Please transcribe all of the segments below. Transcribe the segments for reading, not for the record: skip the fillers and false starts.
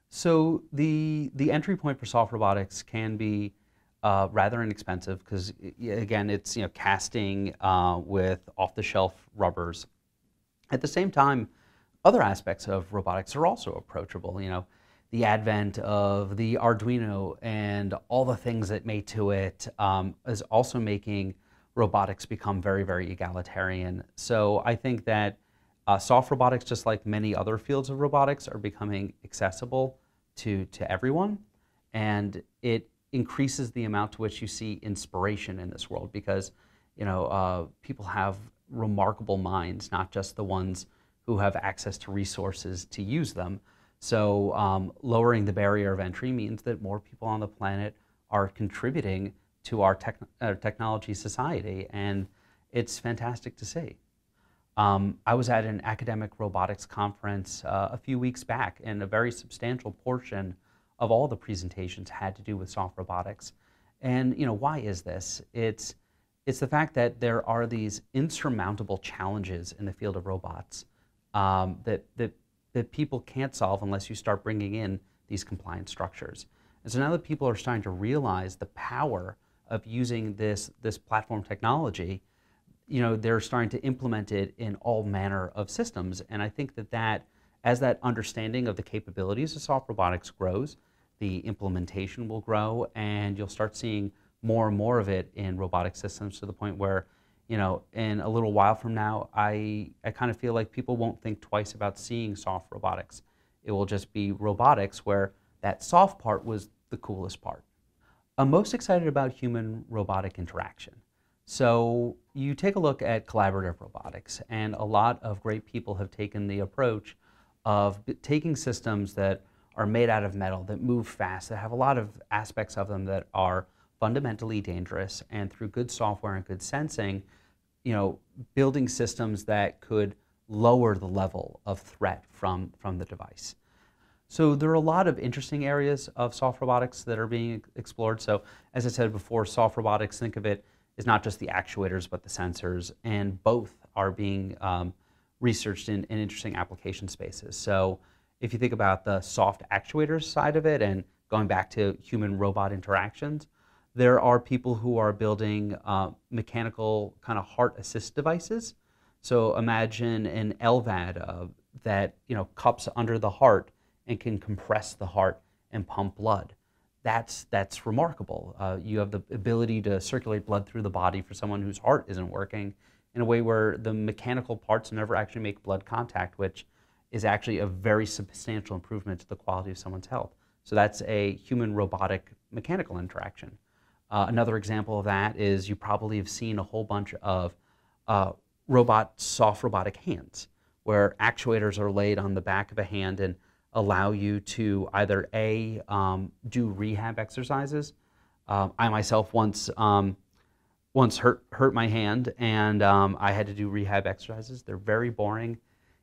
So the entry point for soft robotics can be rather inexpensive because again it's casting with off-the-shelf rubbers. At the same time, other aspects of robotics are also approachable. The advent of the Arduino and all the things that made to it is also making robotics become very, very egalitarian. So I think that soft robotics, just like many other fields of robotics, are becoming accessible to everyone, and it increases the amount to which you see inspiration in this world because people have remarkable minds, not just the ones who have access to resources to use them. So lowering the barrier of entry means that more people on the planet are contributing to our technology society, and it's fantastic to see. I was at an academic robotics conference a few weeks back, and a very substantial portion of all the presentations had to do with soft robotics. And why is this? It's the fact that there are these insurmountable challenges in the field of robots that people can't solve unless you start bringing in these compliance structures. And so now that people are starting to realize the power of using this platform technology, they're starting to implement it in all manner of systems. And I think that as that understanding of the capabilities of soft robotics grows, the implementation will grow, and you'll start seeing more and more of it in robotic systems to the point where, in a little while from now, I kind of feel like people won't think twice about seeing soft robotics. It will just be robotics where that soft part was the coolest part. I'm most excited about human robotic interaction. So you take a look at collaborative robotics, and a lot of great people have taken the approach of taking systems that are made out of metal, that move fast, that have a lot of aspects of them that are fundamentally dangerous, and through good software and good sensing, building systems that could lower the level of threat from the device. So there are a lot of interesting areas of soft robotics that are being explored. So as I said before, soft robotics, think of it as not just the actuators, but the sensors, and both are being researched in interesting application spaces. So if you think about the soft actuators side of it and going back to human-robot interactions, there are people who are building mechanical kind of heart assist devices. So imagine an LVAD that cups under the heart and can compress the heart and pump blood. That's remarkable. You have the ability to circulate blood through the body for someone whose heart isn't working in a way where the mechanical parts never actually make blood contact, which is actually a very substantial improvement to the quality of someone's health. So that's a human-robotic mechanical interaction. Another example of that is you probably have seen a whole bunch of soft robotic hands, where actuators are laid on the back of a hand and allow you to either do rehab exercises. I myself once hurt my hand, and I had to do rehab exercises. They're very boring.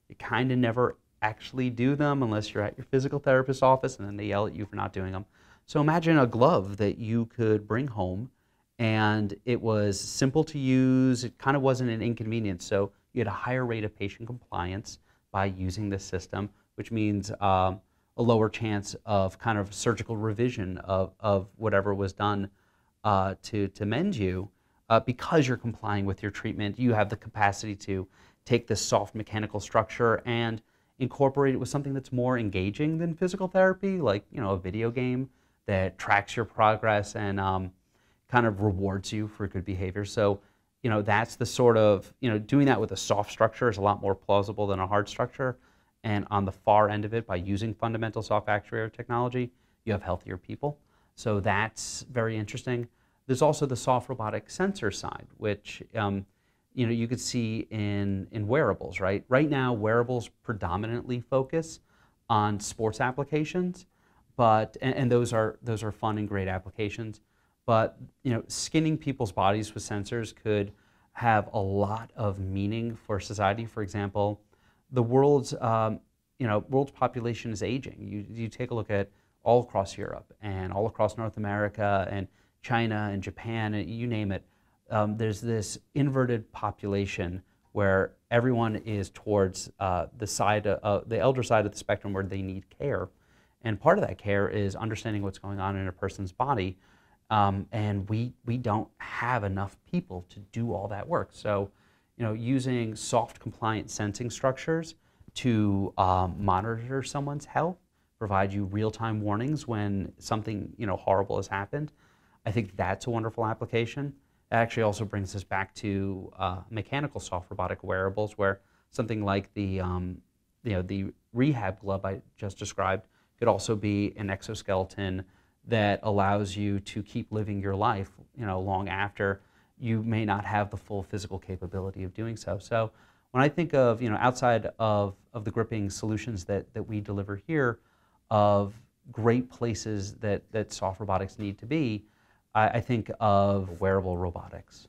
You kind of never actually do them unless you're at your physical therapist's office, and then they yell at you for not doing them. So imagine a glove that you could bring home, and it was simple to use. It kind of wasn't an inconvenience. So you had a higher rate of patient compliance by using this system, which means a lower chance of kind of surgical revision of whatever was done to mend you because you're complying with your treatment. You have the capacity to take this soft mechanical structure and incorporate it with something that's more engaging than physical therapy, like a video game that tracks your progress and kind of rewards you for good behavior. So that's the sort of, doing that with a soft structure is a lot more plausible than a hard structure. And on the far end of it, by using fundamental soft actuator technology, you have healthier people. So that's very interesting. There's also the soft robotic sensor side, which you could see in wearables, right? Right now, wearables predominantly focus on sports applications, and those are fun and great applications. But skinning people's bodies with sensors could have a lot of meaning for society. For example, the world's population is aging. You take a look at all across Europe and all across North America and China and Japan, and you name it. There's this inverted population where everyone is towards the elder side of the spectrum where they need care. And part of that care is understanding what's going on in a person's body. And we don't have enough people to do all that work. So, using soft compliant sensing structures to monitor someone's health, provide you real-time warnings when something horrible has happened, I think that's a wonderful application. It actually also brings us back to mechanical soft robotic wearables, where something like the the rehab glove I just described could also be an exoskeleton that allows you to keep living your life, long after you may not have the full physical capability of doing so. So when I think of, outside of the gripping solutions that we deliver here, of great places that soft robotics need to be, I think of wearable robotics.